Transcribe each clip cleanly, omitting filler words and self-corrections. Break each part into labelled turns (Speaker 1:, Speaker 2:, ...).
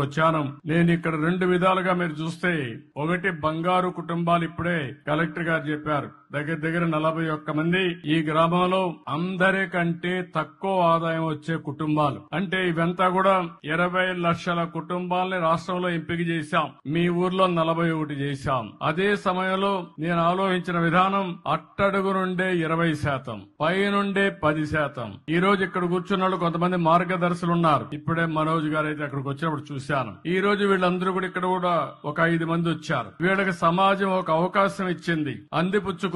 Speaker 1: వచ్చాను. నేను ఇక్కడ రెండు విధాలుగా మీరు చూస్తే, ఒకటి బంగారు కుటుంబాలు ఇప్పుడే కలెక్టర్ గారు చెప్పారు. దగ్గర దగ్గర 41 మంది ఈ గ్రామంలో అందరికంటే తక్కువ ఆదాయం వచ్చే కుటుంబాలు. అంటే ఇవంతా కూడా 20 లక్షల కుటుంబాలని రాష్ట్రంలో ఎంపిక చేశాం. మీ ఊర్లో 41 చేశాం. అదే సమయంలో నేను ఆలోచించిన విధానం అట్టడుగు నుండే 20%, పై నుండే 10%. ఈ రోజు ఇక్కడ కూర్చున్న వాళ్ళు కొంతమంది మార్గదర్శులు ఉన్నారు. ఇప్పుడే మనోజ్ గారు అయితే అక్కడికి వచ్చినప్పుడు చూశాను. ఈ రోజు వీళ్ళందరూ కూడా ఇక్కడ కూడా ఒక 5 మంది వచ్చారు. వీళ్ళకి సమాజం ఒక అవకాశం ఇచ్చింది, అందిపుచ్చుకున్నారు.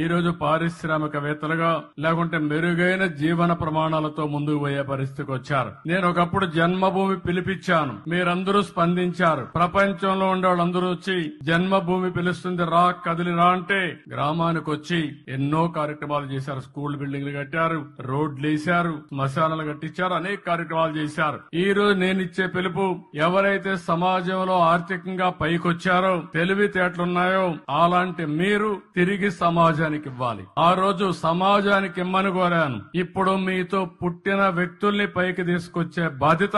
Speaker 1: ఈ రోజు పారిశ్రామికవేత్తలుగా లేకుంటే మెరుగైన జీవన ప్రమాణాలతో ముందుకు పోయే పరిస్థితికి వచ్చారు. నేను ఒకప్పుడు జన్మభూమి పిలిపించాను, మీరందరూ స్పందించారు. ప్రపంచంలో ఉండే వాళ్ళందరూ వచ్చి జన్మభూమి పిలుస్తుంది రా, కదిలి రా అంటే గ్రామానికి వచ్చి ఎన్నో కార్యక్రమాలు చేశారు. స్కూల్ బిల్డింగ్లు కట్టారు, రోడ్లు వేశారు, శ్మశానాలు కట్టించారు, అనేక కార్యక్రమాలు చేశారు. ఈ రోజు నేను ఇచ్చే పిలుపు, ఎవరైతే సమాజంలో ఆర్థికంగా పైకొచ్చారో, తెలివితేటలున్నాయో అలాంటి మీరు తిరిగి సమాజానికి ఇవ్వాలి. ఆ రోజు సమాజానికి ఇమ్మని కోరాను. ఇప్పుడు మీతో పుట్టిన వ్యక్తుల్ని పైకి తీసుకొచ్చే బాధ్యత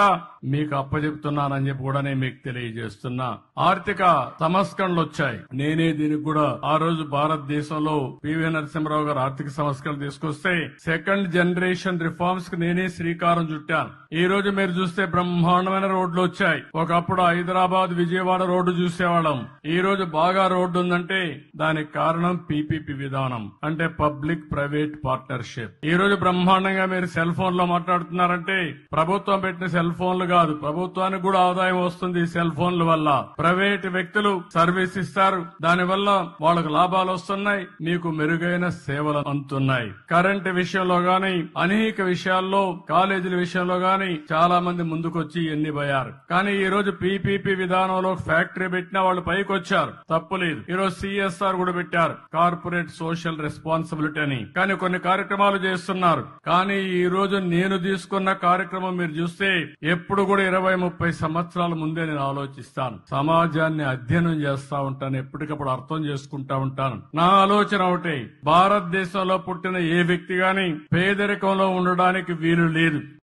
Speaker 1: మీకు అప్పచెప్తున్నానని చెప్పి కూడా నేను మీకు తెలియజేస్తున్నా. ఆర్థిక సంస్కరణలు వచ్చాయి. నేనే దీనికి కూడా ఆ రోజు భారతదేశంలో పివి నరసింహరావు గారు ఆర్థిక సంస్కరణలు తీసుకొస్తే సెకండ్ జనరేషన్ రిఫార్మ్స్ కి నేనే శ్రీకారం చుట్టాను. ఈ రోజు మీరు చూస్తే బ్రహ్మాండమైన రోడ్లు వచ్చాయి. ఒకప్పుడు హైదరాబాద్ విజయవాడ రోడ్డు చూసేవాళ్ళం. ఈ రోజు బాగా రోడ్డు ఉందంటే దానికి కారణం పీపీపీ విధానం, అంటే పబ్లిక్ ప్రైవేట్ పార్ట్నర్షిప్. ఈ రోజు బ్రహ్మాండంగా మీరు సెల్ ఫోన్ లో మాట్లాడుతున్నారంటే ప్రభుత్వం పెట్టిన సెల్ ఫోన్లు కాదు, ప్రభుత్వానికి కూడా ఆదాయం వస్తుంది ఈ సెల్ ఫోన్ల వల్ల. ప్రైవేట్ వ్యక్తులు సర్వీస్ ఇస్తారు, దానివల్ల వాళ్ళకు లాభాలు వస్తున్నాయి, మీకు మెరుగైన సేవలు అందుతున్నాయి. కరెంటు విషయంలో గాని, అనేక విషయాల్లో, కాలేజీల విషయంలో గాని చాలా మంది ముందుకొచ్చి ఎన్ని పోయారు. కానీ ఈ రోజు పీపీపీ విధానంలో ఫ్యాక్టరీ పెట్టినా వాళ్ళు పైకి వచ్చారు, తప్పులేదు. ఈ రోజు సిఎస్ఆర్ కూడా పెట్టారు, కార్పొరేట్ సోషల్ రెస్పాన్సిబిలిటీ అని. కానీ కొన్ని కార్యక్రమాలు చేస్తున్నారు. కానీ ఈ రోజు నేను తీసుకున్న కార్యక్రమం మీరు చూస్తే ఎప్పుడు కూడా 20-30 సంవత్సరాల ముందే నేను ఆలోచిస్తాను. సమాజాన్ని అధ్యయనం చేస్తా ఉంటాను, ఎప్పటికప్పుడు అర్థం చేసుకుంటా ఉంటాను. నా ఆలోచన ఒకటే, భారతదేశంలో పుట్టిన ఏ వ్యక్తి గాని పేదరికంలో ఉండడానికి వీలు లేదు.